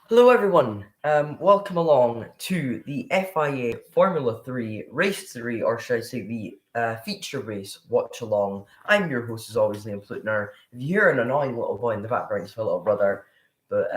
Hello everyone, welcome along to the FIA Formula 3 Race 3, or should I say the feature race Watchalong. I'm your host as always, Liam Plutner. If you hear an annoying little boy in the background, it's my little brother. But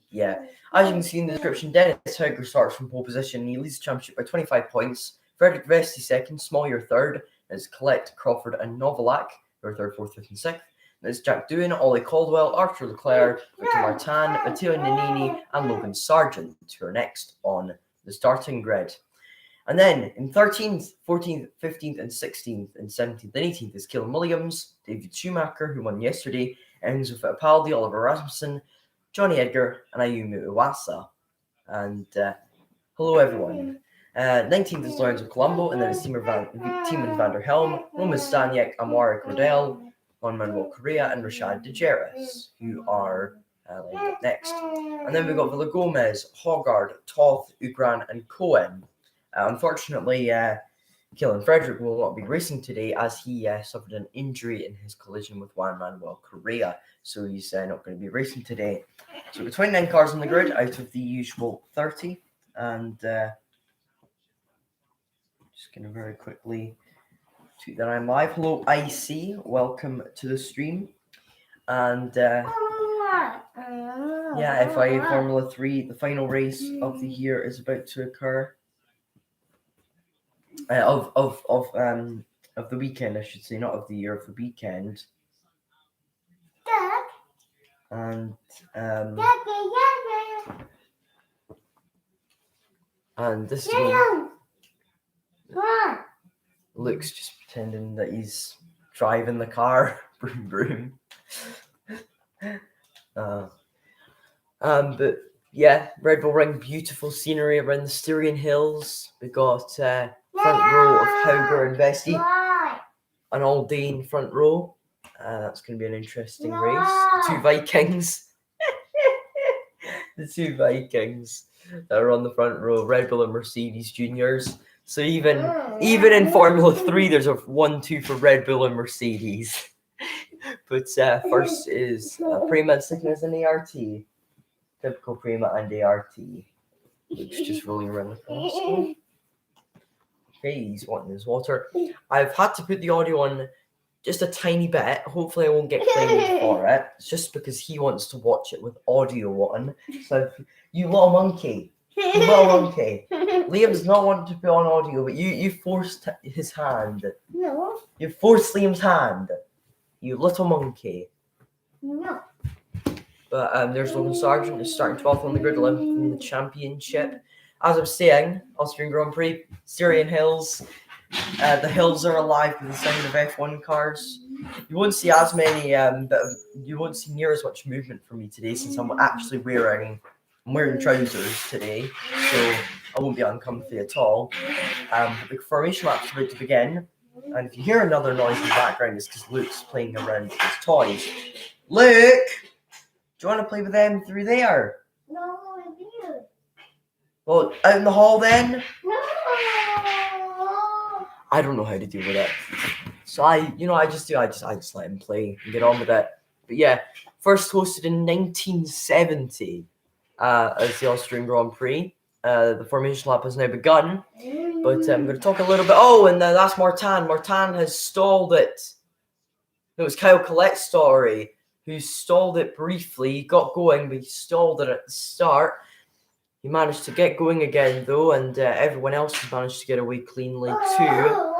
yeah, as you can see in the description, Dennis Hauger starts from pole position. He leads the championship by 25 points. Frederick Vesti second, Small third. It's Colette, Crawford and Novalak who are third, fourth, fifth and sixth. It's Jack Doohan, Ollie Caldwell, Arthur Leclerc, Victor Martin, Matteo Nannini, and Logan Sargent, who are next on the starting grid. And then in 13th, 14th, 15th, and 16th, and 17th, and 18th is Caleb Williams, David Schumacher, who won yesterday, Enzo Fittipaldi, Oliver Rasmussen, Johnny Edgar, and Ayumu Iwasa. And hello, everyone. 19th is Lorenzo Colombo, and then it's Tiemann van der Helm, Roman Staniek, Amari Cordell, Juan Manuel Correa, and Rashad DeJeris, who are lined up next. And then we've got Villa Gomez, Hogard, Toth, Ugran, and Cohen. Unfortunately, Keelan Frederick will not be racing today as he suffered an injury in his collision with Juan Manuel Correa, so he's not going to be racing today. So we've got 29 cars on the grid out of the usual 30, and just going to very quickly tweet that I'm live. Hello, IC. Welcome to the stream. And FIA Formula 3, the final race of the year is about to occur. Of the weekend, I should say, not of the year, of the weekend. And this is when Luke's just pretending that he's driving the car. Broom, broom. But yeah, Red Bull Ring, beautiful scenery around the Styrian Hills. We got front row of Hauger and Vesti, an all day in front row. That's going to be an interesting race. The two Vikings. The two Vikings that are on the front row, Red Bull and Mercedes Juniors. So even in Formula 3, there's a 1-2 for Red Bull and Mercedes. But first is Prima and Sickness and ART. Typical Prima and ART. Luke's just rolling around the castle. Okay, he's wanting his water. I've had to put the audio on just a tiny bit. Hopefully I won't get claimed for it. It's just because he wants to watch it with audio on. So, you little monkey. You little monkey. Liam does not want to put on audio, but you forced his hand. No. You forced Liam's hand. You little monkey. No. But there's Logan Sargent, who's starting 12th on the grid, 11th in the championship. As I was saying, Austrian Grand Prix, Styrian Hills. The hills are alive with the sound of F1 cars. You won't see as many, you won't see near as much movement from me today since I'm actually wearing trousers today, so I won't be uncomfy at all. The formation lap's about to begin, and if you hear another noise in the background, it's because Luke's playing around with his toys. Luke, do you want to play with them through there? No, I'm here. Well, out in the hall then? No. I don't know how to deal with it. So I just let him play and get on with it. But yeah, first hosted in 1970 as the Austrian Grand Prix. The formation lap has now begun. But I'm going to talk a little bit. Oh, and that's Martin. Martin has stalled it. No, it's Kyle Collette's story, who stalled it briefly. He got going, but he stalled it at the start. He managed to get going again, though, and everyone else has managed to get away cleanly, too.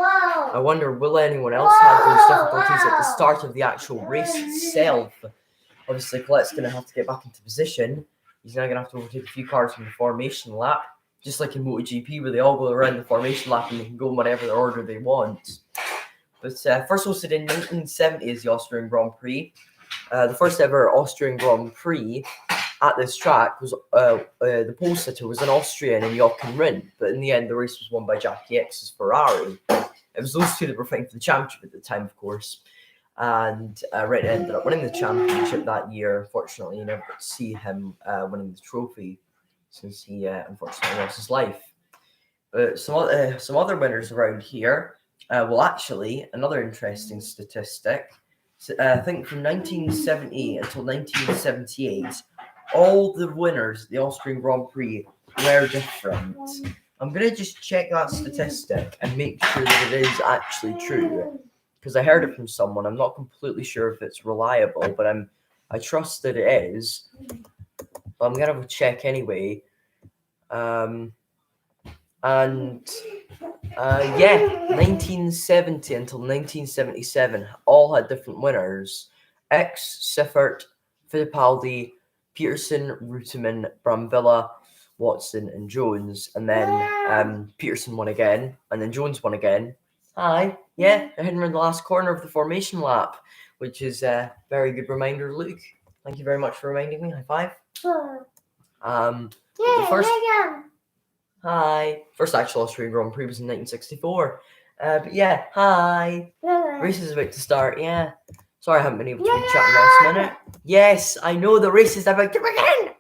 I wonder, will anyone else have those difficulties at the start of the actual race itself? Obviously, Colette's going to have to get back into position. He's now going to have to overtake a few cars from the formation lap, just like in MotoGP, where they all go around the formation lap and they can go in whatever order they want. But first hosted in 1970 is the Austrian Grand Prix. The first ever Austrian Grand Prix at this track was the pole sitter was an Austrian in Jochen Rindt, but in the end the race was won by Jackie X's Ferrari. It was those two that were fighting for the championship at the time, of course, and Rindt ended up winning the championship that year. Unfortunately, you never got to see him winning the trophy since he unfortunately lost his life. But some other winners around here. Actually, another interesting statistic. I think from 1970 until 1978. all the winners of the Austrian Grand Prix were different. I'm going to just check that statistic and make sure that it is actually true, because I heard it from someone. I'm not completely sure if it's reliable, but I trust that it is. But I'm going to have a check anyway. Yeah, 1970 until 1977 all had different winners. X, Siffert, Fittipaldi, Peterson, Reutemann, Bramvilla, Watson, and Jones. And then Peterson won again, and then Jones won again. Hi, yeah, they're heading around the last corner of the formation lap, which is a very good reminder, Luke. Thank you very much for reminding me. High five. Hi. First actual Austrian Grand Prix was in 1964. But yeah, hi. Race is about to start, yeah. Sorry I haven't been able to be chatting last minute. Yes, I know the race is about to begin.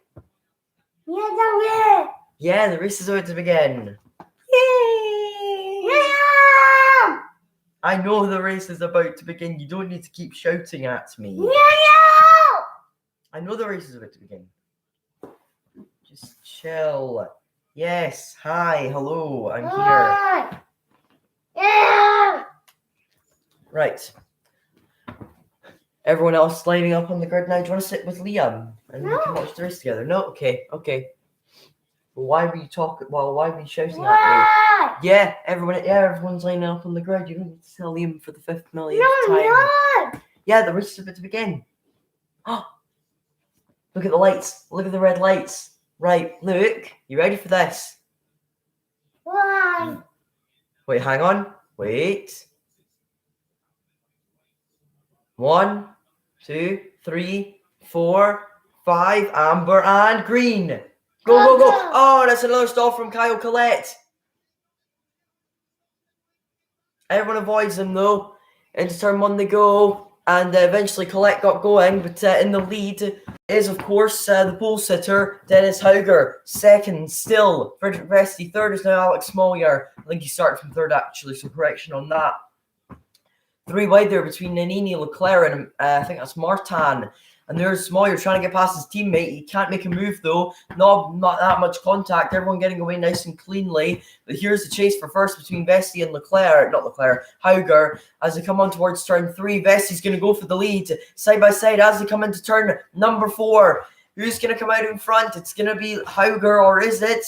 Yeah, the race is about to begin. Yay! I know the race is about to begin. You don't need to keep shouting at me. I know the race is about to begin. Just chill. Yes, hi, hello, I'm here. Right. Everyone else lining up on the grid now. Do you want to sit with Liam and we can watch the race together? No? Okay. Well, why were you talking? Well, why were you shouting at me? Yeah, everyone's lining up on the grid. You don't need to tell Liam for the 5th millionth time. Yeah, the race is about to begin. Oh, look at the lights. Look at the red lights. Right, Luke, you ready for this? Wait, hang on. Wait. 1, 2, 3, 4, 5, amber and green. Go. Oh, that's another stall from Kyle Collette. Everyone avoids him though. Into turn 1 they go. And eventually Collette got going, but in the lead is, of course, the pole sitter, Dennis Hauger. Second still, Frederick Vesti. Third is now Alex Smollier. I think he started from third, actually, so correction on that. 3 wide there between Nannini, Leclerc, and I think that's Martin. And there's Smollier trying to get past his teammate. He can't make a move, though. Not that much contact. Everyone getting away nice and cleanly. But here's the chase for first between Vesti and Hauger. As they come on towards turn 3, Vesti's going to go for the lead. Side by side as they come into turn number 4. Who's going to come out in front? It's going to be Hauger, or is it?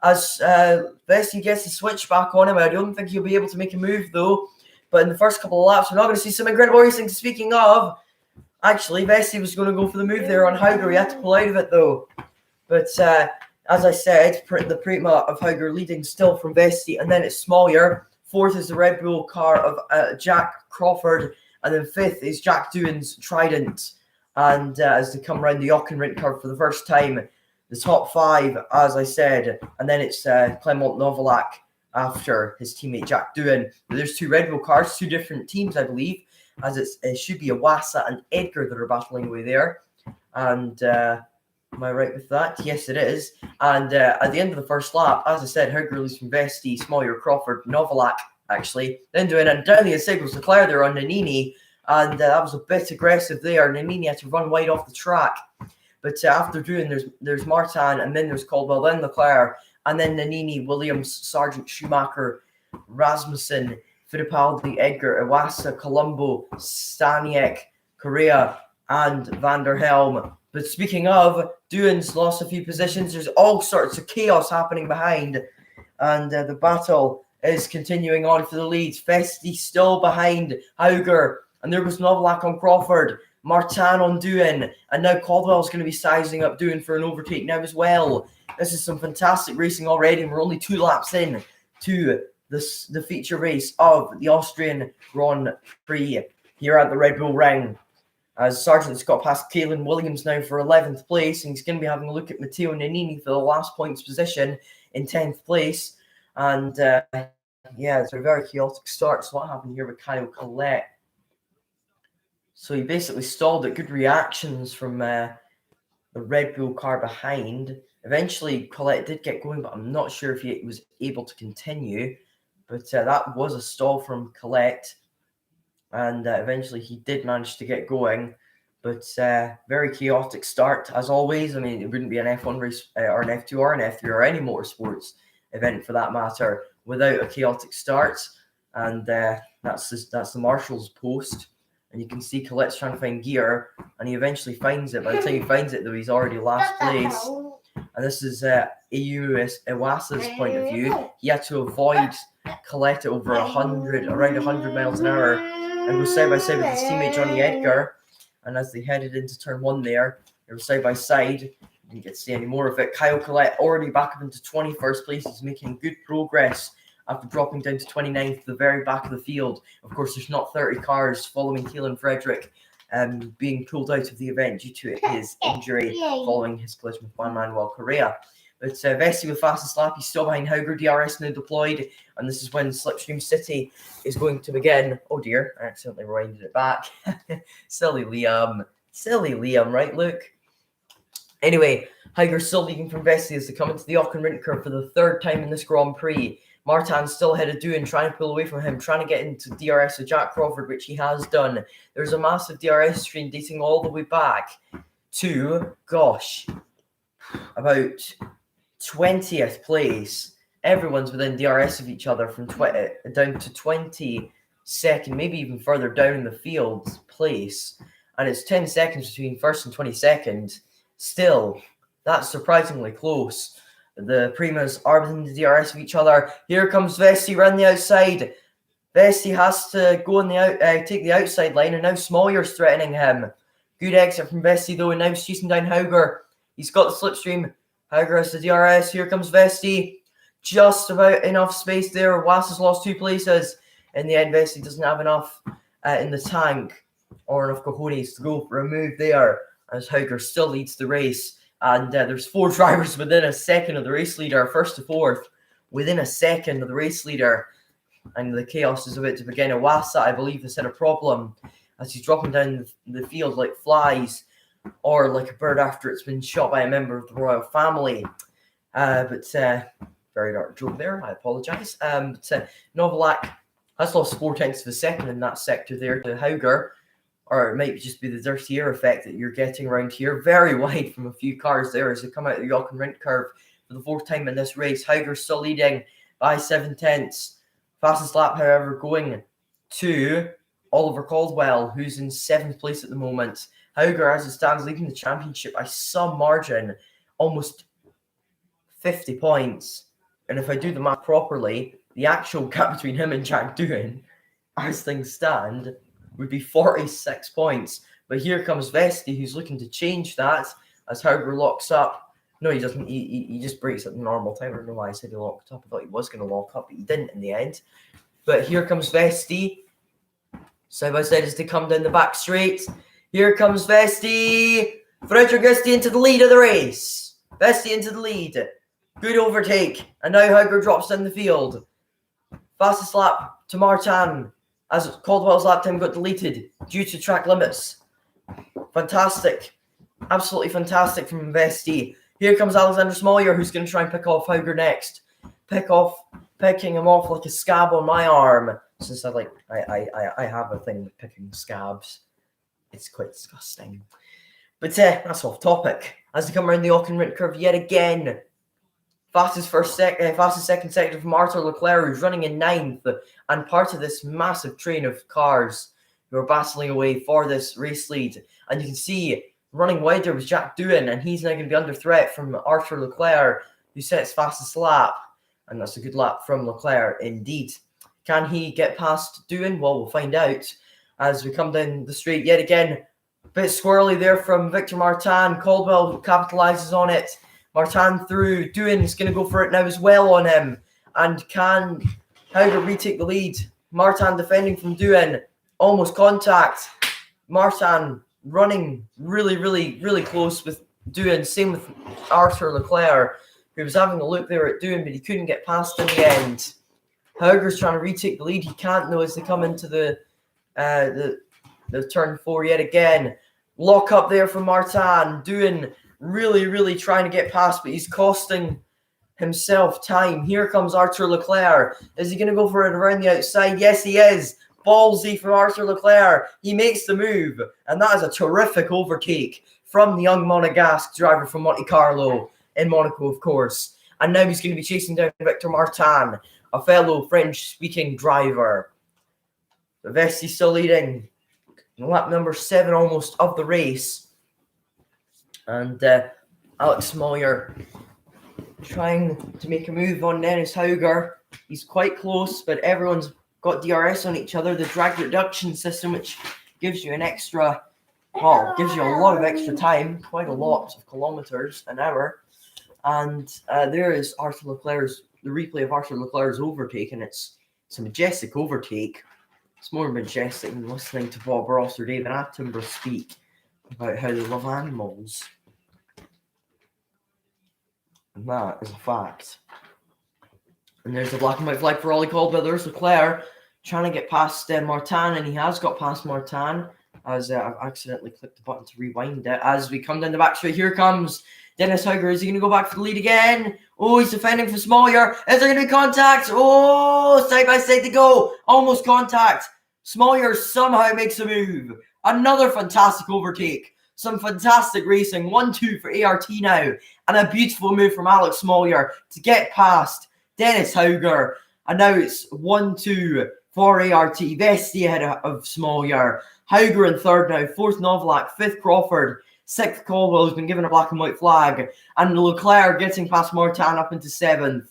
As Vesti gets the switch back on him. I don't think he'll be able to make a move, though. But in the first couple of laps, we're not going to see some incredible racing. Speaking of, actually, Vesti was going to go for the move there on Hauger. He had to pull out of it, though. But as I said, the Prima of Hauger leading still from Vesti. And then it's Smollier. 4th is the Red Bull car of Jack Crawford. And then 5th is Jack Doohan's Trident. And as they come around the Auchenrint curve for the first time, the top 5, as I said. And then it's Clement Novalak after his teammate Jack Doohan. But there's 2 Red Bull cars, 2 different teams, I believe. As it should be Iwasa and Edgar that are battling away there. And am I right with that? Yes, it is. And at the end of the first lap, as I said, Hauger leads from Vesti, Smollier, Crawford, Novalak, actually. Then doing and down the inside was Leclerc there on Nannini. And that was a bit aggressive there. Nannini had to run wide off the track. But after doing, there's Martin, and then there's Caldwell, then Leclerc, and then Nannini, Williams, Sargent, Schumacher, Rasmussen, Fittipaldi, Edgar, Iwasa, Colombo, Staniek, Correa, and Van der Helm. But speaking of, Doohan's lost a few positions. There's all sorts of chaos happening behind. And the battle is continuing on for the lead. Vesti still behind Hauger. And there was Novalak on Crawford. Martin on Doohan. And now Caldwell's going to be sizing up Doohan for an overtake now as well. This is some fantastic racing already. And we're only 2 laps in to the feature race of the Austrian Grand Prix here at the Red Bull Ring. As Sargent's got past Caelan Williams now for 11th place, and he's going to be having a look at Matteo Nannini for the last points position in 10th place. And it's a very chaotic start. So what happened here with Kyle Collette? So he basically stalled at good reactions from the Red Bull car behind. Eventually, Collette did get going, but I'm not sure if he was able to continue. But that was a stall from Collette. And eventually he did manage to get going. But very chaotic start, as always. I mean, it wouldn't be an F1 race or an F2 or an F3 or any motorsports event for that matter without a chaotic start. And that's the Marshall's post. And you can see Colette's trying to find gear, and he eventually finds it. By the time he finds it, though, he's already last place. And this is Ayu Iwasa's point of view. He had to avoid Colette over around 100 miles an hour, and go side by side with his teammate Johnny Edgar. And as they headed into turn 1 there, they were side by side. Didn't get to see any more of it. Kyle Collette already back up into 21st place. He's making good progress after dropping down to 29th, the very back of the field. Of course, there's not 30 cars following Keelan Frederick being pulled out of the event due to his injury following his collision with Juan Manuel Correa. But Vesti with fastest lap, he's still behind Hauger, DRS now deployed, and this is when Slipstream City is going to begin. Oh dear, I accidentally rewinded it back. Silly Liam, right, Luke? Anyway, Hauger's still leading from Vesti as they come into the Auckland Rent Curve for the 3rd time in this Grand Prix. Martin's still ahead of Doohan, trying to pull away from him, trying to get into DRS with Jack Crawford, which he has done. There's a massive DRS stream dating all the way back to, about 20th place. Everyone's within DRS of each other from down to 22nd, maybe even further down in the field place. And it's 10 seconds between 1st and 22nd. Still, that's surprisingly close. The Primas are within the DRS of each other. Here comes Vesti around the outside. Vesti has to go on take the outside line, and now Smolyer's threatening him. Good exit from Vesti though, and now he's chasing down Hauger. He's got the slipstream. Hauger has the DRS. Here comes Vesti. Just about enough space there. Was has lost 2 places. In the end, Vesti doesn't have enough in the tank or enough cojones to go for a move there, as Hauger still leads the race. And there's 4 drivers within a second of the race leader, 1st to 4th, within a second of the race leader. And the chaos is about to begin. Iwasa, I believe, has had a problem as he's dropping down the field like flies, or like a bird after it's been shot by a member of the royal family. But very dark joke there, I apologise. Novalak has lost 4/10 of a second in that sector there to Hauger. Or it might just be the dirty air effect that you're getting around here. Very wide from a few cars there as they come out of the Auckland Rent Curve for the 4th time in this race. Hauger's still leading by 7/10. Fastest lap, however, going to Oliver Caldwell, who's in 7th place at the moment. Hauger, as it stands, leading the championship by some margin, almost 50 points. And if I do the math properly, the actual gap between him and Jack Doohan, as things stand, would be 46 points. But here comes Vesti, who's looking to change that as Hauger locks up. No, he doesn't. He just breaks at the normal time. I don't know why I said he locked up. I thought he was going to lock up, but he didn't in the end. But here comes Vesti. Side by side as they come down the back straight. Here comes Vesti. Frederick Vesti into the lead of the race. Vesti into the lead. Good overtake. And now Hauger drops down the field. Fastest lap to Martin, as Caldwell's lap time got deleted due to track limits. Fantastic. Absolutely fantastic from Vesti. Here comes Alexander Smollier, who's going to try and pick off Hauger next. Picking him off like a scab on my arm. Since I have a thing with picking scabs. It's quite disgusting. But that's off topic. As they come around the Auckland Rent Curve yet again. Fastest second sector from Arthur Leclerc, who's running in 9th, and part of this massive train of cars who are battling away for this race lead. And you can see running wider was Jack Doohan, and he's now going to be under threat from Arthur Leclerc, who sets fastest lap. And that's a good lap from Leclerc indeed. Can he get past Doohan? Well, we'll find out as we come down the straight yet again. A bit squirrely there from Victor Martin. Caldwell capitalizes on it. Martin through. Doohan's going to go for it now as well on him. And can Hauger retake the lead? Martin defending from Doohan. Almost contact. Martin running really close with Doohan. Same with Arthur Leclerc, who was having a look there at Doohan, but he couldn't get past in the end. Hauger's trying to retake the lead. He can't, though, as they come into the turn 4 yet again. Lock up there from Martin. Doohan really trying to get past, but he's costing himself time. Here comes Arthur Leclerc. Is he going to go for it around the outside? Yes, he is. Ballsy from Arthur Leclerc. He makes the move, and that is a terrific overtake from the young Monegasque driver from Monte Carlo in Monaco, of course. And now he's going to be chasing down Victor Martin, a fellow French-speaking driver. Vesti's still leading. Lap number 7 almost of the race. And Alex Smoyer trying to make a move on Dennis Hauger. He's quite close, but everyone's got DRS on each other. The drag reduction system, which gives you an extra, well, gives you a lot of extra time, quite a lot of kilometers an hour. And there is Arthur Leclerc's, the replay of Arthur Leclerc's overtake, and it's a majestic overtake. It's more majestic than listening to Bob Ross or David Attenborough speak about how they love animals. And that is a fact. And there's the black and white flag for Ollie Caldwell. There's Leclerc trying to get past Martin, and he has got past Martin, as I've accidentally clicked the button to rewind it. As we come down the back straight, here comes Dennis Hauger. Is he going to go back for the lead again? Oh, he's defending for Smoyer. Is there going to be contact? Oh, side by side they go. Almost contact. Smoyer somehow makes a move. Another fantastic overtake. Some fantastic racing. 1-2 for ART now. And a beautiful move from Alex Smoyer to get past Dennis Hauger. And now it's 1-2 for ART. Vesti ahead of Smoyer. Hauger in third now. Fourth Novalak. Fifth Crawford. Sixth Caldwell has been given a black and white flag. And Leclerc getting past Martin up into seventh.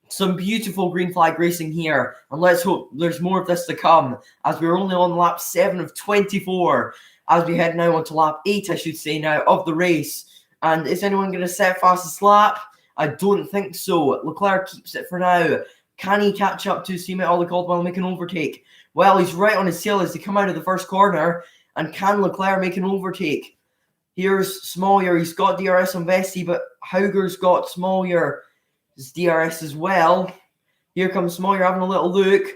Some beautiful green flag racing here. And let's hope there's more of this to come, as we're only on lap 7 of 24. As we head now on to lap 8, I should say now, of the race. And is anyone going to set fastest lap? I don't think so. Leclerc keeps it for now. Can he catch up to his teammate Ollie Caldwell and make an overtake? Well, he's right on his tail as they come out of the first corner. And can Leclerc make an overtake? Here's Smoyer. He's got DRS on Vesti, but Hauger's got Smoyer's DRS as well. Here comes Smoyer having a little look.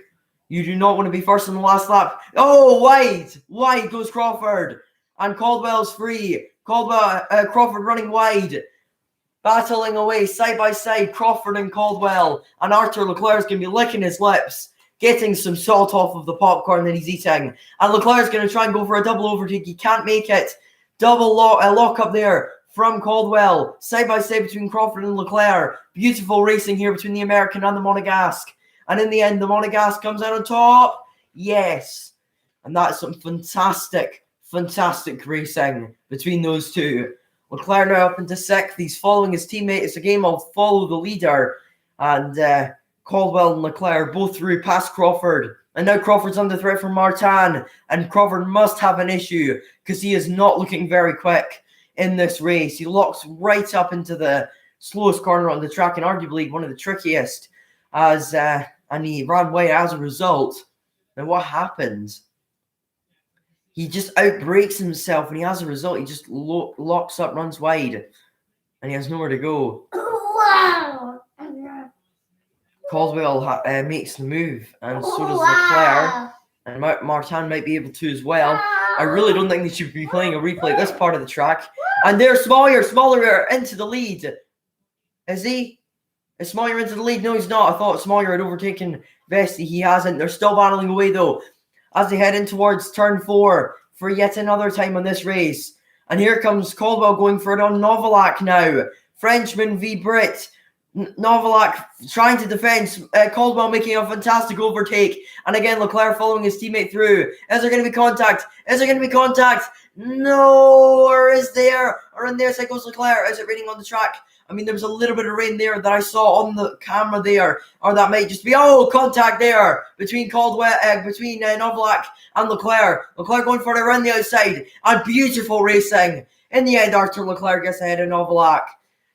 You do not want to be first in the last lap. Oh, wide. Wide goes Crawford. And Caldwell's free. Crawford running wide. Battling away side by side, Crawford and Caldwell. And Arthur Leclerc's going to be licking his lips, getting some salt off of the popcorn that he's eating. And Leclerc's going to try and go for a double overtake. He can't make it. Double lock up there from Caldwell. Side by side between Crawford and Leclerc. Beautiful racing here between the American and the Monegasque. And in the end, the Monegasque comes out on top. Yes. And that's some fantastic racing between those two. Leclerc now up into sixth. He's following his teammate. It's a game of follow the leader. And Caldwell and Leclerc both through past Crawford. And now Crawford's under threat from Martin. And Crawford must have an issue because he is not looking very quick in this race. He locks right up into the slowest corner on the track and arguably one of the trickiest. And he ran wide as a result. Now what happens? He just outbrakes himself, and as a result, he just locks up, runs wide, and he has nowhere to go. Wow! Caldwell makes the move, and so does Leclerc, and Martin might be able to as well. I really don't think they should be playing a replay this part of the track. And there's Smoyer into the lead. Is he? Is Smoyer into the lead? No, he's not. I thought Smoyer had overtaken Vesti. He hasn't. They're still battling away, though, as they head in towards turn 4 for yet another time on this race. And here comes Caldwell going for it on Novalak now. Frenchman v Brit. Novalak trying to defend. Caldwell making a fantastic overtake. And again, Leclerc following his teammate through. Is there going to be contact? Is there going to be contact? No, or is there? Or in there, side goes Leclerc. Is it raining on the track? I mean, there was a little bit of rain there that I saw on the camera there, or that might just be, contact there between Novalak and Leclerc. Leclerc going for it around the outside, and beautiful racing. In the end, Arthur Leclerc gets ahead of Novalak.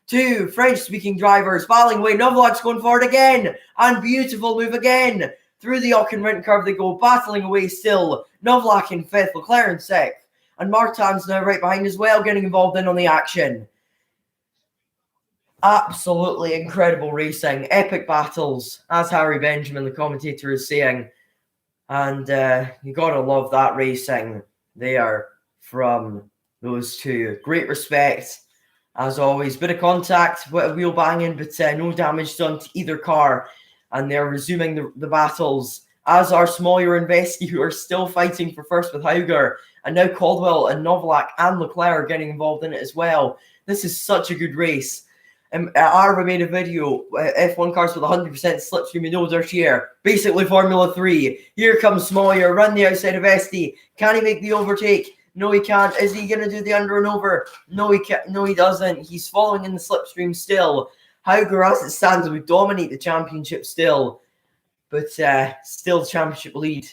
Two French-speaking drivers battling away. Novalak's going for it again, and beautiful move again. Through the Rindt curve they go, battling away still. Novalak in 5th, Leclerc in 6th, and Martin's now right behind as well, getting involved in on the action. Absolutely incredible racing, epic battles, as Harry Benjamin, the commentator, is saying. And you gotta love that racing there from those two. Great respect, as always. Bit of contact, bit of wheel banging, but no damage done to either car. And they're resuming the battles as are Smoyer and Vesky, who are still fighting for first with Hauger. And now Caldwell and Novalak and Leclerc are getting involved in it as well. This is such a good race. Arva made a video, F1 cars with 100% slipstream and no dirty air. Basically Formula 3. Here comes Smoyer, run the outside of Vesty. Can he make the overtake? No, he can't. Is he going to do the under and over? No, he can't. No, he doesn't. He's following in the slipstream still. Hauger, as it stands, would dominate the championship still. But still the championship lead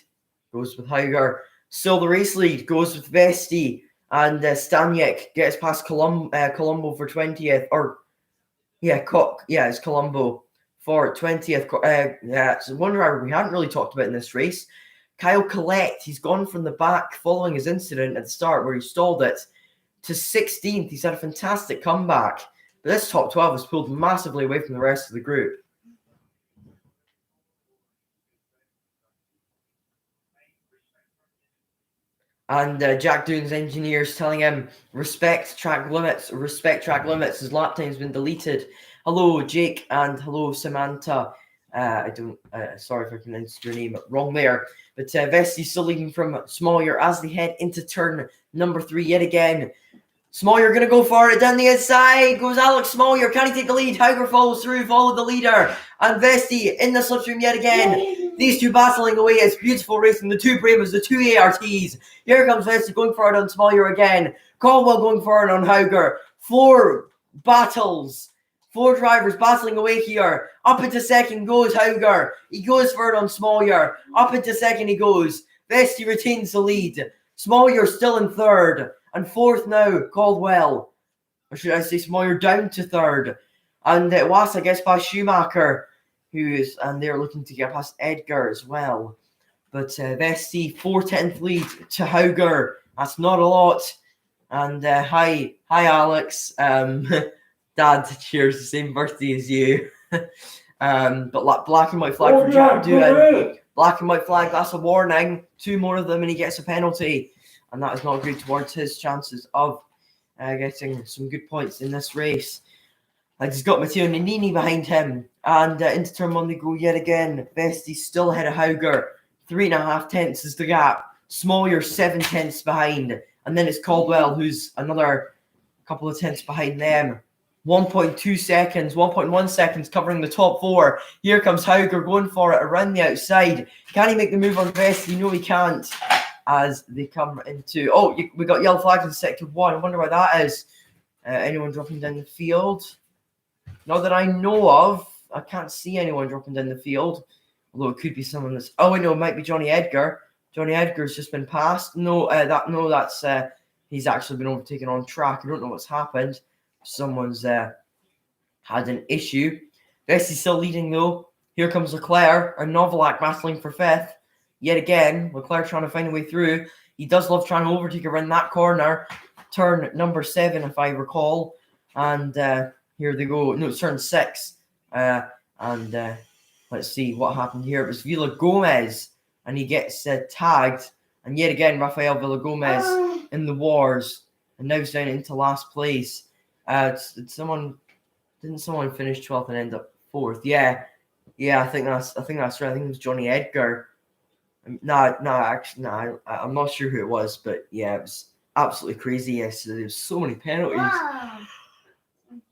goes with Hauger. Still the race lead goes with Vesty. And Staniek gets past Colombo for 20th. It's Colombo for 20th. It's one driver we hadn't really talked about in this race. Kyle Collette, he's gone from the back following his incident at the start where he stalled it to 16th. He's had a fantastic comeback. But this top 12 has pulled massively away from the rest of the group. And Jack Doohan's engineers telling him, respect track limits. His lap time's been deleted. Hello, Jake, and hello, Samantha. Sorry if I pronounced your name wrong there. But Vesty's still leading from Smoyer as they head into turn number 3 yet again. Smoyer going to go for it. Down the inside goes Alex Smoyer. Can he take the lead? Hauger follows through, followed the leader. And Vesty in the slipstream yet again. These two battling away. It's beautiful racing. The two Brabus, the two ARTs. Here comes Vesty going for it on Smoyer again. Caldwell going for it on Hauger. 4 battles. 4 drivers battling away here. Up into second goes Hauger. He goes for it on Smoyer. Up into second he goes. Vesty retains the lead. Smoyer still in third. And fourth now, Caldwell. Or should I say Smoyer down to third. And Wassa gets past Schumacher. And they're looking to get past Edgar as well. But Vesty, 4/10 lead to Hauger. That's not a lot. And hi Alex. Dad shares the same birthday as you. But black and white flag for Jack Doohan. Black and white flag, that's a warning. 2 more of them and he gets a penalty. And that is not good towards his chances of getting some good points in this race. He's got Matteo Nannini behind him. And into turn 1 they go yet again. Vesty still ahead of Hauger. 3.5 tenths is the gap. Smoyer 7 tenths behind. And then it's Caldwell who's another couple of tenths behind them. 1.2 seconds, 1.1 seconds covering the top 4. Here comes Hauger going for it around the outside. Can he make the move on Vesty? No, he can't. As they come into... we got yellow flags in sector 1. I wonder why that is. Anyone dropping down the field? Not that I know of. I can't see anyone dropping down the field. Although it could be someone that's... Oh, I know. It might be Johnny Edgar. Johnny Edgar's just been passed. That's... he's actually been overtaken on track. I don't know what's happened. Someone's had an issue. Vesty's still leading though. Here comes Leclerc and Novalak battling for 5th. Yet again, Leclerc trying to find a way through. He does love trying to overtake around that corner. Turn number 7, if I recall. And here they go. No, it's turn 6. Let's see what happened here. It was Villa Gomez. And he gets tagged. And yet again, Rafael Villa Gomez in the wars. And now he's down into last place. Didn't someone finish 12th and end up 4th? Yeah, I think that's right. I think it was Johnny Edgar. I'm not sure who it was, but yeah, it was absolutely crazy yesterday. There's so many penalties.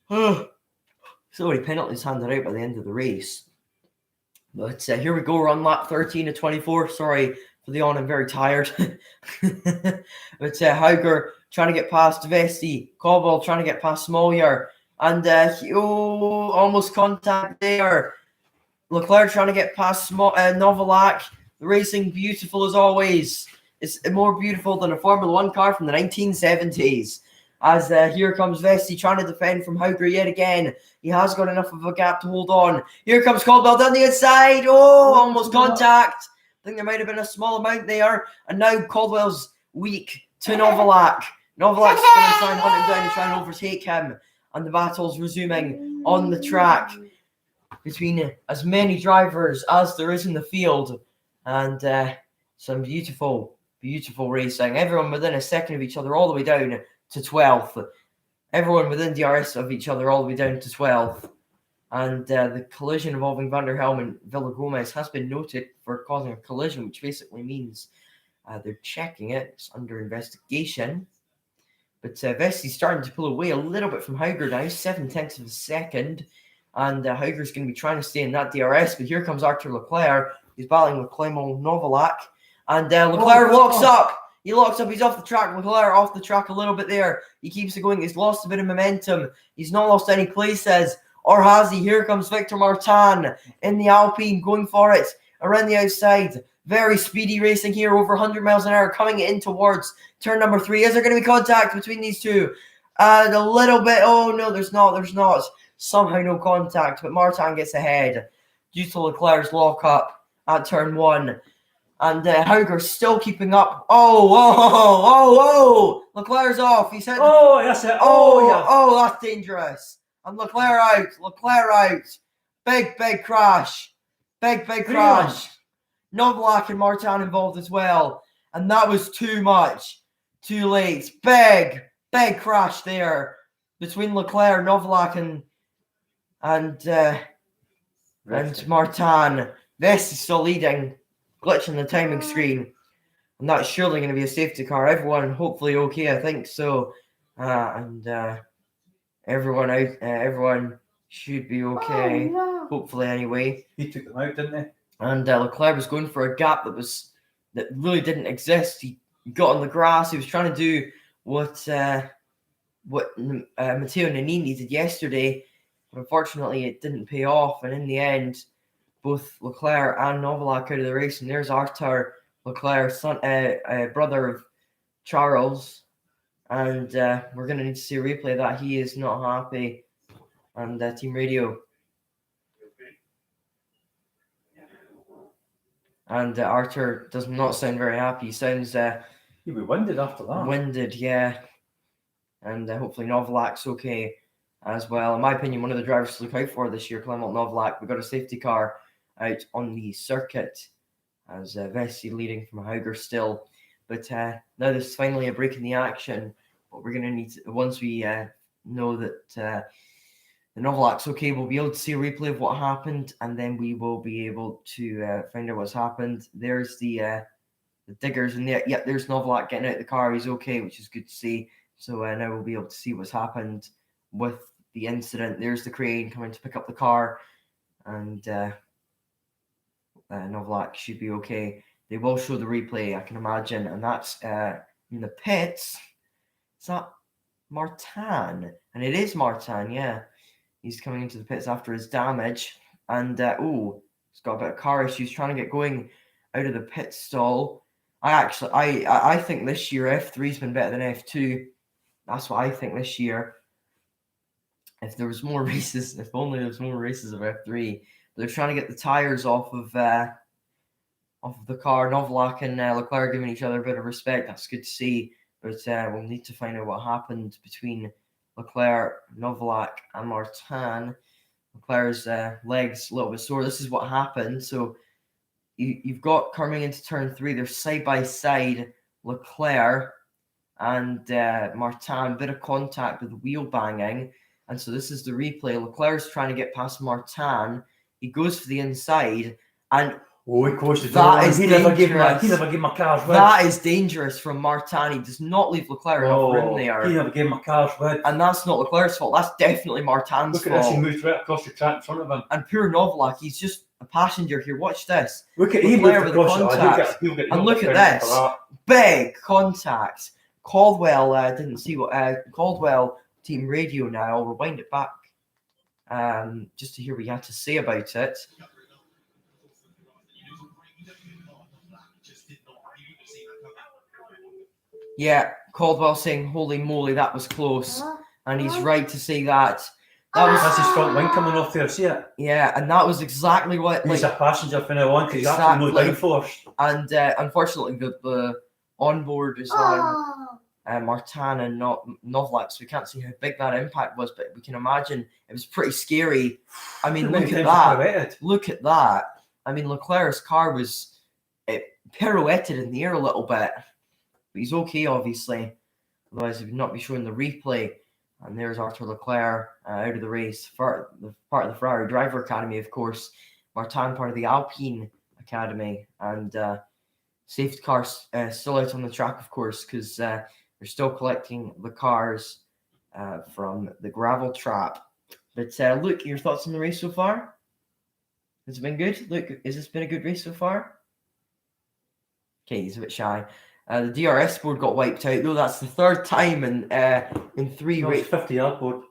So many penalties handed out by the end of the race. But here we go. We're on lap 13 of 24. Sorry for the yawn. I'm very tired. But Hauger trying to get past Vesty. Caldwell trying to get past Smoyer. And almost contact there. Leclerc trying to get past Novalak. The racing beautiful as always. It's more beautiful than a Formula 1 car from the 1970s. As here comes Vesty trying to defend from Hauger yet again. He has got enough of a gap to hold on. Here comes Caldwell down the inside. Almost contact. I think there might have been a small amount there. And now Caldwell's weak to Novalak. Novalak's going to try and hunt him down and try and overtake him. And the battle's resuming on the track between as many drivers as there is in the field. And some beautiful, beautiful racing. Everyone within a second of each other all the way down to 12th. Everyone within DRS of each other all the way down to 12th. And the collision involving Van der Helm and Villagomez has been noted for causing a collision, which basically means they're checking it. It's under investigation. But Vesti's starting to pull away a little bit from Hauger now, 7/10 of a second. And Hauger's going to be trying to stay in that DRS. But here comes Arthur Leclerc. He's battling with Clement Novalak. And Leclerc locks up. He locks up. He's off the track. Leclerc off the track a little bit there. He keeps it going. He's lost a bit of momentum. He's not lost any places. Or has he? Here comes Victor Martin in the Alpine, going for it around the outside. Very speedy racing here, over 100 miles an hour, coming in towards turn number 3. Is there going to be contact between these two? A little bit. Oh, no, there's not. There's not. Somehow no contact, but Martin gets ahead due to Leclerc's lock-up at turn 1. And Hauger still keeping up. Oh, Leclerc's off. He's hit. Oh, that's it. Oh, that's dangerous. And Leclerc out. Big crash. Big crash. Novalak and Martin involved as well. And that was too much. Too late. Big crash there between Leclerc, Novalak, and Martin. This is still leading. Glitch on the timing screen. And that's surely going to be a safety car. Everyone hopefully okay, I think so. Everyone should be okay. Oh, no. Hopefully anyway. He took them out, didn't he? And Leclerc was going for a gap that really didn't exist. He got on the grass. He was trying to do what Matteo Nannini did yesterday, but unfortunately it didn't pay off. And in the end, both Leclerc and Novalak out of the race. And there's Arthur Leclerc, brother of Charles. And we're going to need to see a replay of that. He is not happy. And team radio. And Arthur does not sound very happy. He sounds He was winded after that. winded, yeah. And hopefully Novalak's okay as well. In my opinion, one of the drivers to look out for this year, Clement Novalak. We got a safety car out on the circuit as Vesti leading from Hauger still. But now there's finally a break in the action. What we're going to need, once we know that the Novalak's okay, we'll be able to see a replay of what happened, and then we will be able to find out what's happened. There's the diggers, and there's Novalak getting out of the car. He's okay, which is good to see. So now we'll be able to see what's happened with the incident. There's the crane coming to pick up the car, and Novalak should be okay. They will show the replay, I can imagine, and that's in the pits. Is that Martin? And it is Martin, yeah. He's coming into the pits after his damage, and he's got a bit of car issues, trying to get going out of the pit stall. I think this year F3's been better than F2. That's what I think this year. If there was more races, if only there was more races of F3. But they're trying to get the tires off of the car. Novalak and Leclerc giving each other a bit of respect. That's good to see. But we'll need to find out what happened between Leclerc, Novalak, and Martin. Leclerc's legs a little bit sore. This is what happened. So you've got coming into turn 3. They're side by side. Leclerc and Martin, bit of contact with wheel banging. And so this is the replay. Leclerc's trying to get past Martin. He goes for the inside, and he closed the door. That is he never gave him a car's width. That is dangerous from Martin. He does not leave Leclerc enough room there. He never gave him a car's width. And that's not Leclerc's fault. That's definitely Martin's Look fault. at this, he moved right across the track in front of him. And poor Novalak, he's just a passenger here. Watch this. Look at him with the contact. And look at this. Big contact. Caldwell didn't see what Caldwell team radio now. I'll rewind it back just to hear what he had to say about it. Yeah, Caldwell saying, "Holy moly, that was close," and he's right to say that. That's his front wing coming off there. See it? Yeah, and that was exactly what. He's a passenger from now on because he's actually no downforce. And unfortunately, the onboard is on Martin and not Novalak, so we can't see how big that impact was, but we can imagine it was pretty scary. I mean, look at that. Look at that. I mean, Leclerc's car was pirouetted in the air a little bit. But he's okay, obviously. Otherwise, he would not be showing the replay. And there's Arthur Leclerc out of the race, part of the Ferrari Driver Academy, of course. Martin, part of the Alpine Academy, and safety cars still out on the track, of course, because they're still collecting the cars from the gravel trap. But Luke, your thoughts on the race so far? Has it been good? Luke, has this been a good race so far? Okay, he's a bit shy. The DRS board got wiped out, though. That's the third time in 3 races. 50-yard board.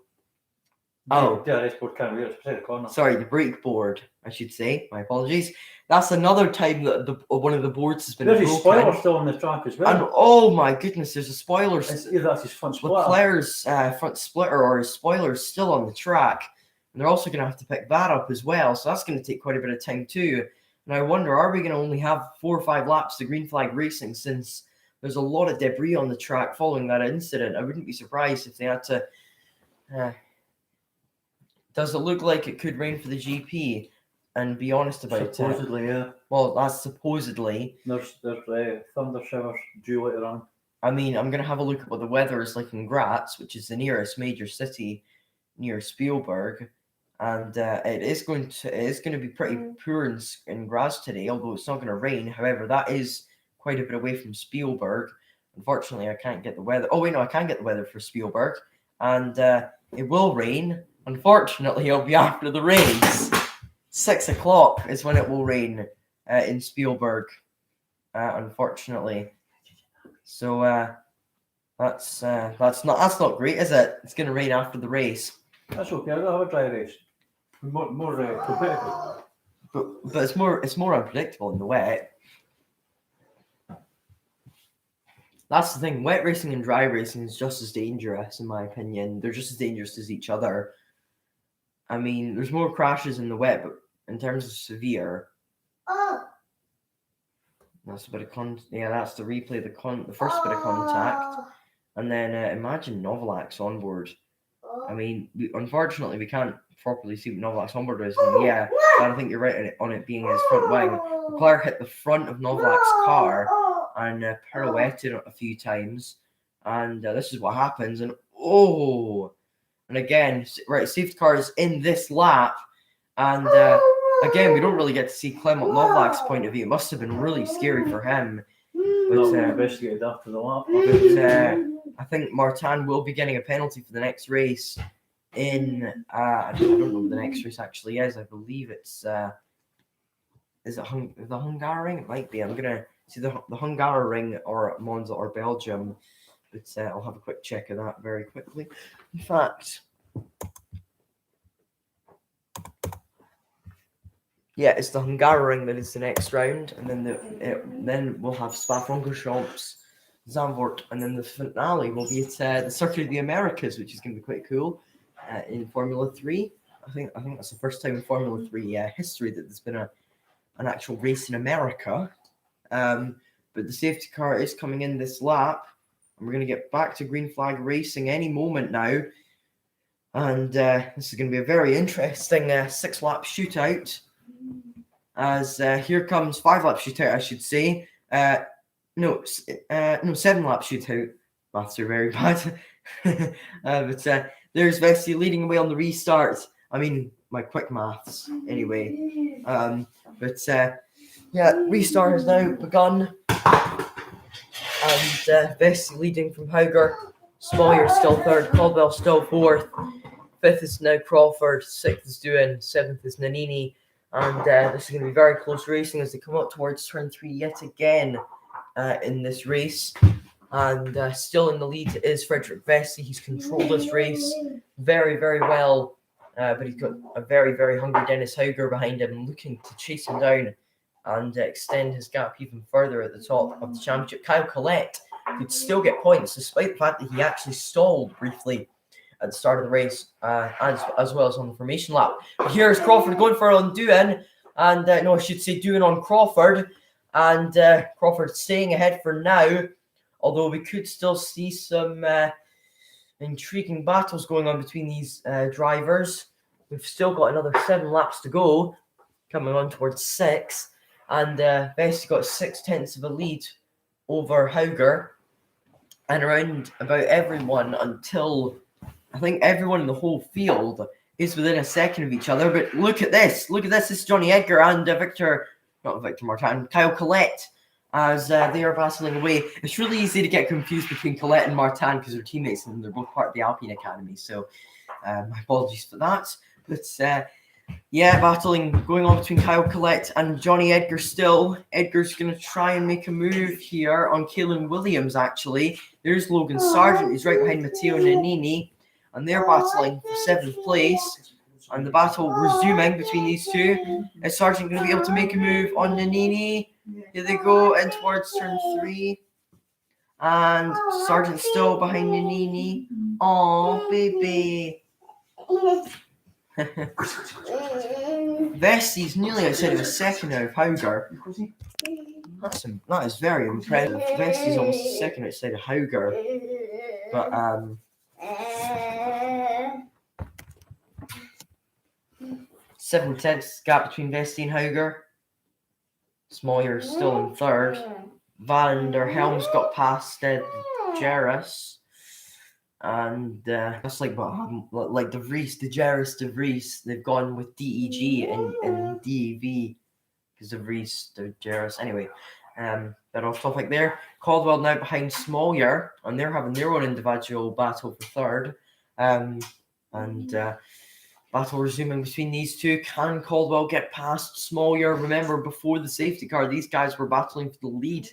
Oh. The DRS board can't read it, the corner. Sorry, the brake board, I should say. My apologies. That's another time that one of the boards has been There's broken. a spoiler still on the track as well. And oh my goodness, there's a spoiler. Either that's his front splitter. Leclerc's front splitter or his spoiler is still on the track. And they're also going to have to pick that up as well. So that's going to take quite a bit of time too. And I wonder, are we going to only have 4 or 5 laps to green flag racing, since there's a lot of debris on the track following that incident? I wouldn't be surprised if they had to... does it look like it could rain for the GP? And be honest about it. Supposedly, yeah. Well, that's supposedly. There's thunder showers due later on. I mean, I'm going to have a look at what the weather is like in Graz, which is the nearest major city near Spielberg. And it is going to be pretty poor in Graz today, although it's not going to rain. However, that is quite a bit away from Spielberg. Unfortunately, I can't get the weather. Oh, wait, no, I can get the weather for Spielberg. And it will rain. Unfortunately, it'll be after the race. 6 o'clock is when it will rain in Spielberg, unfortunately. So that's not great, is it? It's going to rain after the race. That's okay. I'll have a dry race. More competitive. But it's more unpredictable in the wet. That's the thing. Wet racing and dry racing is just as dangerous, in my opinion. They're just as dangerous as each other. I mean, there's more crashes in the wet, but in terms of severe, that's a bit of that's the replay, the first bit of contact, and then imagine Novalak's onboard. I mean, unfortunately, we can't properly see what Novalak's onboard is. And yeah, but I think you're right on it being his front wing. Leclerc hit the front of Novalak's car and pirouetted a few times, and this is what happens. And and again, right, safety car is in this lap, and again, we don't really get to see Clement Novalak's point of view. It must have been really scary for him. But investigated after the lap. I think Martin will be getting a penalty for the next race. I don't know what the next race actually is. I believe it's is it the Hungaroring? It might be. I'm gonna see the Hungaroring or Monza or Belgium. But I'll have a quick check of that very quickly. In fact, yeah, it's the Hungaroring that is the next round, and then then we'll have Spa-Francorchamps, Zandvoort, and then the finale will be at the Circuit of the Americas, which is going to be quite cool in Formula 3. I think that's the first time in Formula 3 history that there's been an actual race in America. But the safety car is coming in this lap. And we're going to get back to green flag racing any moment now. And this is going to be a very interesting 6-lap shootout. As here comes 5-lap shootout, I should say. 7-lap shootout. Maths are very bad. But there's Vessi leading away on the restart. I mean, my quick maths, anyway. Restart has now begun. And Vessi leading from Hauger. Sawyer still third. Caldwell still fourth. 5th is now Crawford. 6th is Doohan. 7th is Nannini. And this is going to be very close racing as they come up towards turn 3 yet again in this race. And still in the lead is Frederick Vessi. He's controlled this race very, very well. But he's got a very, very hungry Dennis Hauger behind him, looking to chase him down and extend his gap even further at the top of the championship. Kyle Collette could still get points, despite the fact that he actually stalled briefly at the start of the race, as well as on the formation lap. But here's Crawford going for it on Doohan, and I should say Doohan on Crawford, and Crawford staying ahead for now, although we could still see some intriguing battles going on between these drivers. We've still got another 7 laps to go, coming on towards 6, and Vessi got 0.6 of a lead over Hauger, and around about everyone until I think everyone in the whole field is within a second of each other. But look at this. This is Johnny Edgar and not Victor Martin, Kyle Collette, as they are battling away. It's really easy to get confused between Collette and Martin because they're teammates and they're both part of the Alpine Academy. So my apologies for that. But battling going on between Kyle Collette and Johnny Edgar still. Edgar's going to try and make a move here on Kaelan Williams, actually. There's Logan Sargent, who's right behind Matteo Nannini, and they're battling for 7th place. And the battle resuming between these two. Is Sargent going to be able to make a move on Nannini? Here they go, in towards turn 3. And Sargent still behind Nannini. Oh, baby. Vesti's nearly outside of a second out of Hauger. That is very impressive. Vesti's almost a second outside of Hauger. But 7/10 gap between Vesti and Hauger. Smoyer still in 3rd. Van der Helm's got past Jarus. And that's like De Vries, De Vries. They've gone with DEG and DEV because De Vries, De Jarus. Anyway, but off topic there. Caldwell now behind Smoyer, and they're having their own individual battle for 3rd. Battle resuming between these two. Can Caldwell get past Smoyer? Remember, before the safety car, these guys were battling for the lead.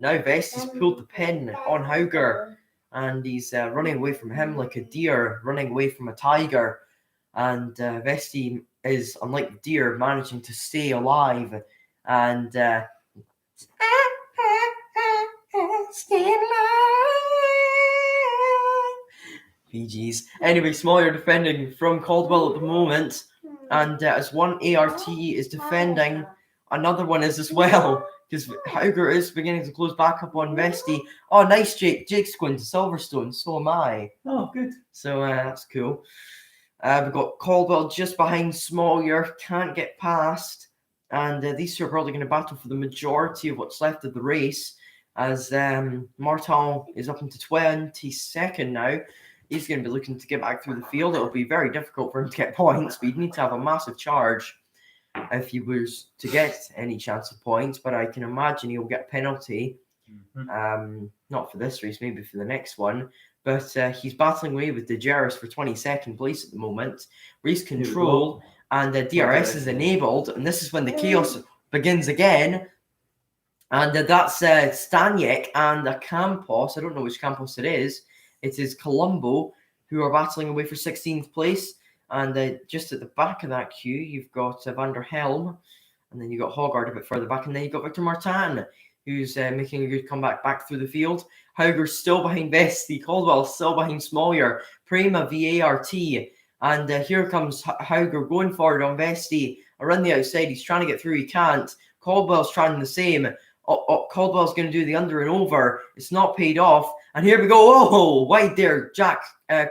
Now Vesti's pulled the pin on Hauger, and he's running away from him like a deer, running away from a tiger. And Vesti is, unlike the deer, managing to stay alive. And stay alive. PGs. Anyway, Smoyer defending from Caldwell at the moment. And as one ART is defending, another one is as well. Because Hauger is beginning to close back up on Vesti. Oh, nice, Jake. Jake's going to Silverstone. So am I. Oh, good. So that's cool. We've got Caldwell just behind Smoyer. Can't get past. And these two are probably going to battle for the majority of what's left of the race. As Martin is up into 22nd now. He's going to be looking to get back through the field. It'll be very difficult for him to get points. But he'd need to have a massive charge if he was to get any chance of points, but I can imagine he'll get a penalty. Not for this race, maybe for the next one. But he's battling away with De Jarus for 22nd place at the moment. Race control, and the DRS is enabled, and this is when the chaos begins again. And that's Staniek and a Campos. I don't know which Campos it is. It is Colombo, who are battling away for 16th place. And just at the back of that queue, you've got Van der Helm, and then you've got Hauger a bit further back, and then you've got Victor Martin, who's making a good comeback back through the field. Hauger's still behind Vesti, Caldwell still behind Smoyer, Prima VART, and here comes Hauger going forward on Vesti, around the outside, he's trying to get through, he can't. Caldwell's trying the same. Caldwell's going to do the under and over, it's not paid off. And here we go. Oh, wide there. Jack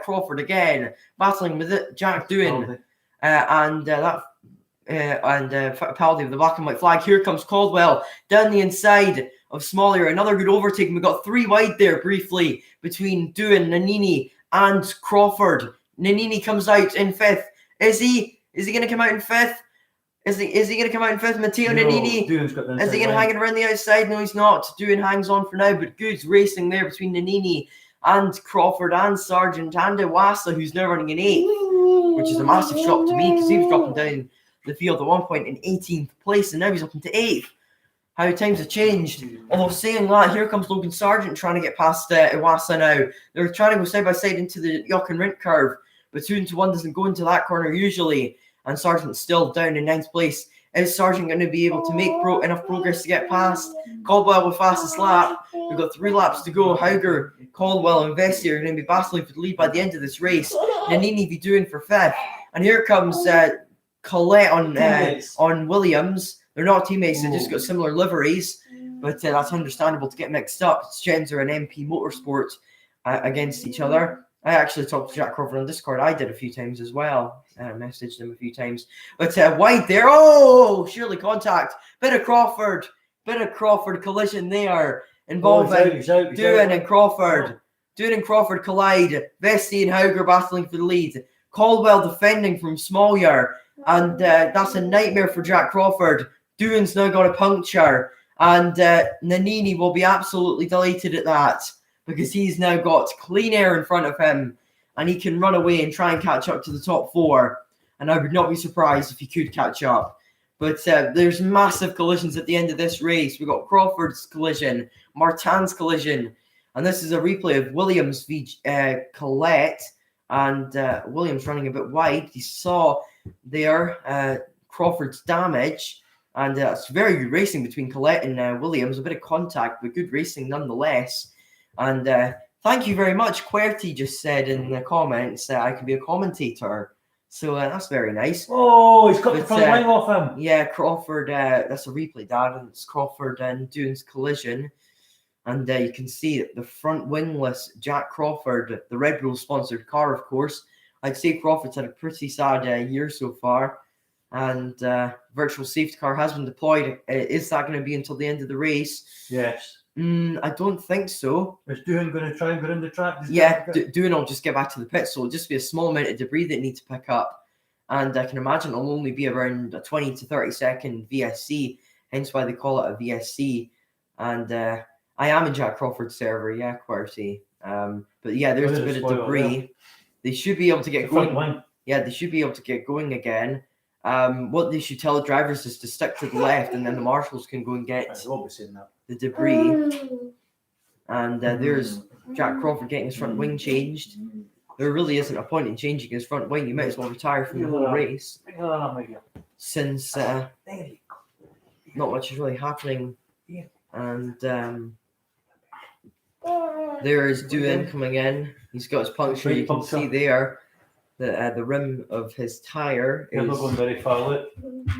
Crawford again. Battling with it. Jack Doohan. And Paldi with the black and white flag. Here comes Caldwell down the inside of Smoyer. Another good overtaking. We got 3 wide there briefly between Doohan, Nannini, and Crawford. Nannini comes out in 5th. Is he going to come out in 5th? Is he going to come out in 5th? Matteo Nannini. Is he going to hang it around the outside? No, he's not. Doohan hangs on for now, but good racing there between Nannini and Crawford and Sargent and Iwasa, who's now running in 8th, which is a massive shock to me because he was dropping down the field at one point in 18th place and now he's up into 8th. How times have changed. Although saying that, here comes Logan Sargent trying to get past Iwasa now. They're trying to go side by side into the Jock and Rint curve, but 2 into 1 doesn't go into that corner usually. And Sargent's still down in 9th place. Is Sargent going to be able to make enough progress to get past? Caldwell with fastest lap. We've got 3 laps to go. Hauger, Caldwell, and Vesti are going to be battling for the lead by the end of this race. Nannini be doing for 5th. And here comes Collette on Williams. They're not teammates, they just got similar liveries. But that's understandable to get mixed up. It's Genzer and MP Motorsport against each other. I actually talked to Jack Crawford on Discord. I did a few times as well. Messaged him a few times. But wide there. Oh, surely contact. Bit of Crawford collision there involving Doohan and Crawford. Doohan and Crawford collide. Vesti and Hauger battling for the lead. Caldwell defending from Smollyer. And that's a nightmare for Jack Crawford. Doohan's now got a puncture. And Nannini will be absolutely delighted at that, because he's now got clean air in front of him. And he can run away and try and catch up to the top 4. And I would not be surprised if he could catch up. But there's massive collisions at the end of this race. We've got Crawford's collision, Martin's collision. And this is a replay of Williams v Collette. And Williams running a bit wide. You saw there Crawford's damage. And it's very good racing between Collette and Williams. A bit of contact, but good racing nonetheless. And thank you very much. QWERTY just said in the comments that I could be a commentator. So that's very nice. Oh, he's cut the front wing off him. Yeah, Crawford, that's a replay, Dad. And it's Crawford and Doohan's collision. And you can see the front wingless Jack Crawford, the Red Bull sponsored car, of course. I'd say Crawford's had a pretty sad year so far. And virtual safety car has been deployed. Is that going to be until the end of the race? Yes. I don't think so. Is Doohan going to try and get in the track? Yeah, Doohan will just get back to the pit. So it'll just be a small amount of debris that need to pick up. And I can imagine it'll only be around a 20 to 30 second VSC. Hence why they call it a VSC. And I am in Jack Crawford's server. Yeah, QWERTY. But yeah, there's a bit of debris. They should be able to get going. Yeah, they should be able to get going again. What they should tell the drivers is to stick to the left, and then the marshals can go and get the debris. And there's Jack Crawford getting his front wing changed. There really isn't a point in changing his front wing. You might as well retire from the whole race, since not much is really happening. And there is Doohan coming in. He's got his puncture. You can see there that the rim of his tyre is... He's not going very far out.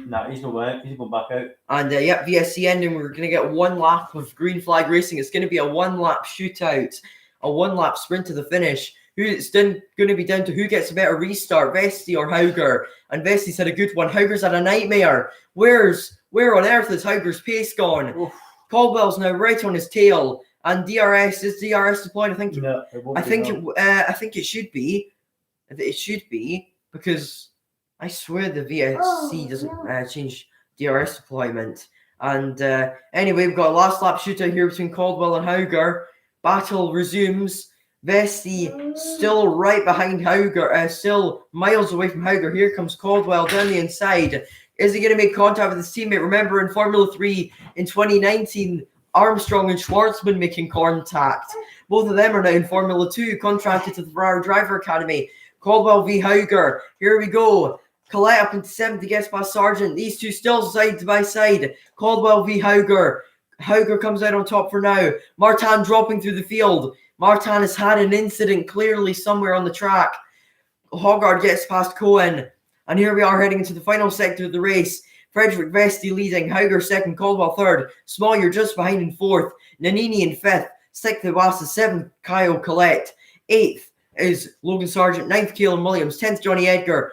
Nah, he's not going. He's going back out. And yeah, VSC ending. We're going to get 1 lap of green flag racing. It's going to be a 1 lap shootout, a 1 lap sprint to the finish. It's then going to be down to who gets a better restart, Vesti or Hauger. And Vesti's had a good one. Hauger's had a nightmare. Where on earth is Hauger's pace gone? Oof. Caldwell's now right on his tail. And is DRS deployed? I think it should be. It should be, because I swear the VSC doesn't change DRS deployment. And anyway, we've got a last lap shootout here between Caldwell and Hauger. Battle resumes. Vesti still right behind Hauger, still miles away from Hauger. Here comes Caldwell down the inside. Is he going to make contact with his teammate? Remember, in Formula 3 in 2019, Armstrong and Schwartzman making contact. Both of them are now in Formula 2, contracted to the Ferrari Driver Academy. Caldwell v Hauger. Here we go. Collette up into 7th, gets past Sargent. These two still side by side. Caldwell v Hauger. Hauger comes out on top for now. Martin dropping through the field. Martin has had an incident clearly somewhere on the track. Hauger gets past Cohen. And here we are heading into the final sector of the race. Frederick Vesti leading. Hauger 2nd. Caldwell 3rd. Smollyer just behind in 4th. Nannini in 5th. 6th Iwasa. 7th Kyle Collette. 8th is Logan Sargent. 9th Caleb Williams. 10th Johnny Edgar.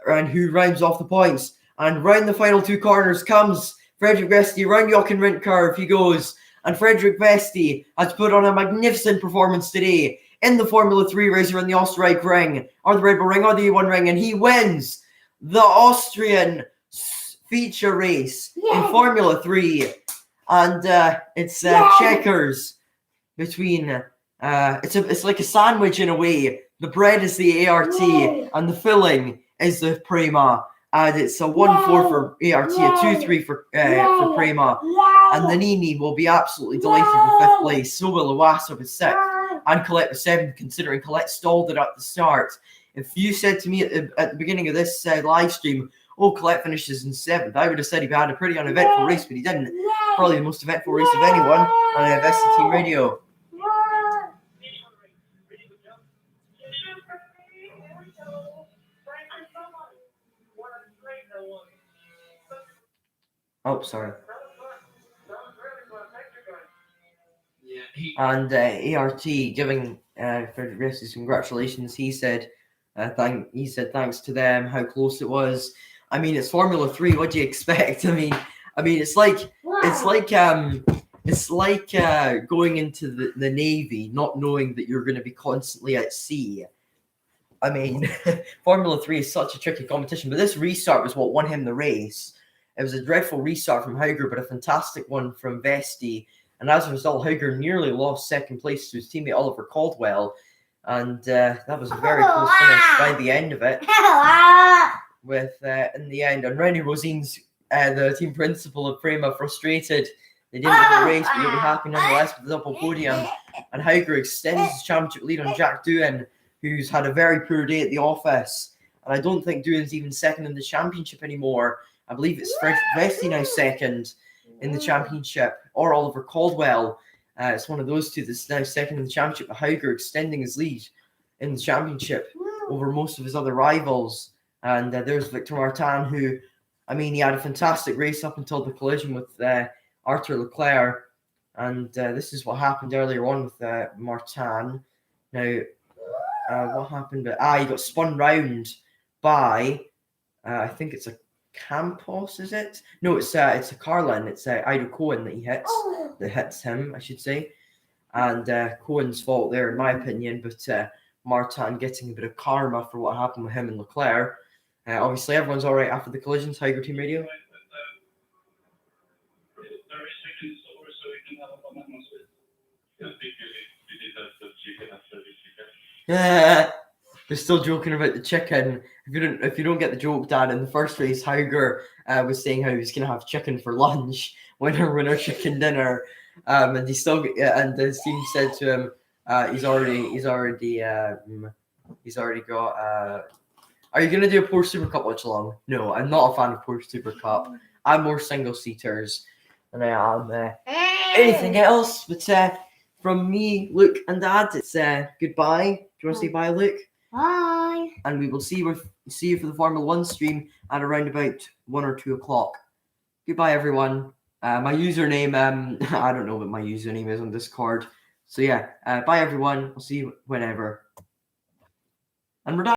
And who rounds off the points. And round the final 2 corners comes Frederick Vesti. Round Jochen Rindt curve he goes. And Frederick Vesti has put on a magnificent performance today in the Formula 3 race around the Österreich ring, or the Red Bull ring, or the E1 ring, and he wins the Austrian feature race in Formula 3. And it's checkers between, it's like a sandwich in a way. The bread is the ART, and the filling is the Prema. And it's a 1-4 for ART, a 2-3 for Prema. And Nannini will be absolutely delighted with 5th place. So will Iwasa with 6th. And Collette with 7th, considering Collette stalled it at the start. If you said to me at the beginning of this live stream, oh, Collette finishes in 7th, I would have said he had a pretty uneventful race, but he didn't. Probably the most eventful race of anyone on Invested Team Radio. Oh, sorry. And ART giving Frederick Vesti congratulations. He said thanks to them, how close it was. I mean, it's Formula 3. What do you expect? I mean, it's like It's like going into the Navy, not knowing that you're going to be constantly at sea. I mean, Formula 3 is such a tricky competition, but this restart was what won him the race. It was a dreadful restart from Hauger, but a fantastic one from Vesti. And as a result, Hauger nearly lost second place to his teammate Oliver Caldwell. And that was a very close finish by the end of it. With in the end, and Rennie Rosine's the team principal of Prema, frustrated. They didn't win the race, but you'll be happy nonetheless with the double podium. And Hauger extends his championship lead on Jack Doohan, who's had a very poor day at the office. And I don't think Doohan's even second in the championship anymore. I believe it's Vesti now second in the championship, or Oliver Caldwell. It's one of those two that's now second in the championship. But Hauger extending his lead in the championship over most of his other rivals. And there's Victor Martin, who, I mean, he had a fantastic race up until the collision with Arthur Leclerc. And this is what happened earlier on with Martin. Now, what happened? He got spun round by, I think it's a Campos, is it? No, it's a Carlin. It's Ido Cohen that hits him, I should say. And Cohen's fault there, in my opinion. But Martin getting a bit of karma for what happened with him and Leclerc. Obviously, everyone's all right after the collisions. Hauger Team Radio. They're still joking about the chicken. If you don't get the joke, Dad, in the first race, Hauger was saying how he was going to have chicken for lunch, winner chicken dinner, and he still and the team said to him, he's already got. Are you going to do a Porsche Super Cup watch along? No, I'm not a fan of Porsche Super Cup. I'm more single seaters than I am anything else. But from me, Luke, and Dad, it's goodbye. Do you want to say bye, Luke? Bye. And we will see you for the Formula 1 stream at around about 1 or 2 o'clock. Goodbye, everyone. My username, I don't know what my username is on Discord. So yeah, bye, everyone. I'll see you whenever. And we're done.